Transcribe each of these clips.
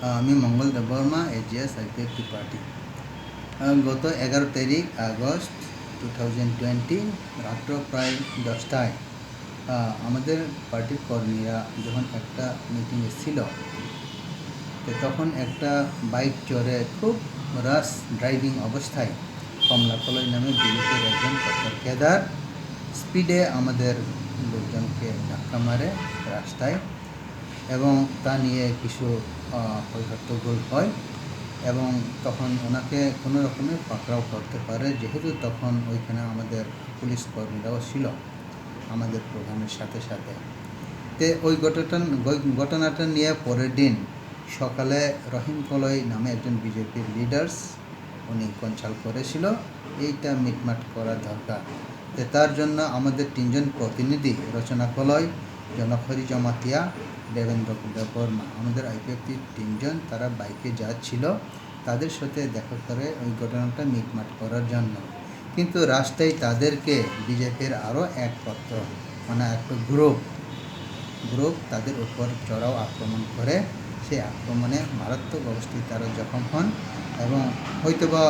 আমি মঙ্গল Debbarma, AGS IPFT party. গত 11 তারিখ আগস্ট 2020 রাত্র প্রায় 10টায় আমাদের পার্টির কর্মীরা যখন একটা মিটিংয়ে ছিল, তো তখন একটা বাইক চড়ে খুব রাশ ড্রাইভিং অবস্থায় কমলাকলই নামে বিজেপির একজন পত্রকেদার স্পিডে আমাদের লোকজনকে ধাক্কা মারে রাস্তায়, এবং তা নিয়ে কিছু হট্টগোল হয় এবং তখন ওনাকে কোনো রকমে পাকড়াও করতে পারে, যেহেতু তখন ওইখানে আমাদের পুলিশ কর্মীরাও ছিল আমাদের প্রধানের সাথে সাথে। তো ওই ঘটনাটা নিয়ে পরের দিন সকালে রহিম কলই নামে একজন বিজেপির লিডার্স উনি কনসাল্ট করেছিল এইটা মিটমাট করা দরকার। তো তার জন্য আমাদের 3জন প্রতিনিধি, রচনা কলই, জনক-হরি জমাতিয়া, দেবেন্দ্র দেববর্মা, আমাদের আইপিএফটি 3জন, তারা বাইকে যাচ্ছিল তাদের সাথে দেখা করে ওই ঘটনাটা মিটমাট করার জন্য। কিন্তু রাস্তায় তাদেরকে বিজেপির আরও এক পত্র একটা গ্রুপ তাদের উপর চড়াও আক্রমণ করে। সেই আক্রমণে মারাত্মক অবস্থায় তারা জখম হন এবং হয়তোবা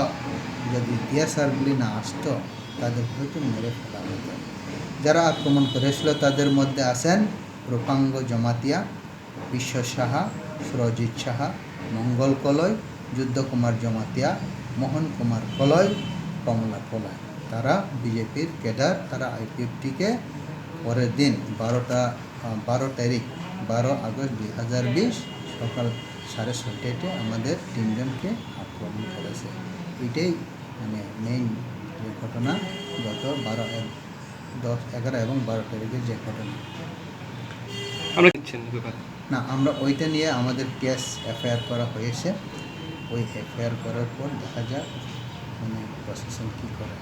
যদি টিয়ারগুলি না আসতো তাদের হয়তো মেরে ফেলা হতো। যারা আক্রমণ করেছিল তাদের মধ্যে আছেন রূপাঙ্গ জমাতিয়া, বিশ্ব সাহা, সুরজিৎ সাহা, মঙ্গল কলই, যুদ্ধকুমার জমাতিয়া, মোহন কুমার কলই, কমলা কলই। তারা বিজেপির ক্যাডার। তারা আইপিএফটিকে পরের দিন 12 তারিখ 12 আগস্ট 2020 সকাল 6:30টায় আমাদের 3জনকে আক্রমণ করেছে। এটাই মেইন যে ঘটনা, গত 11 এবং 12 তারিখের যে ঘটনা। আমরা ওইটা নিয়ে আমাদের কেস এফআইআর করা হয়েছে। ওই এফআইআর করার পর দেখা যাক প্রশাসন কী করে।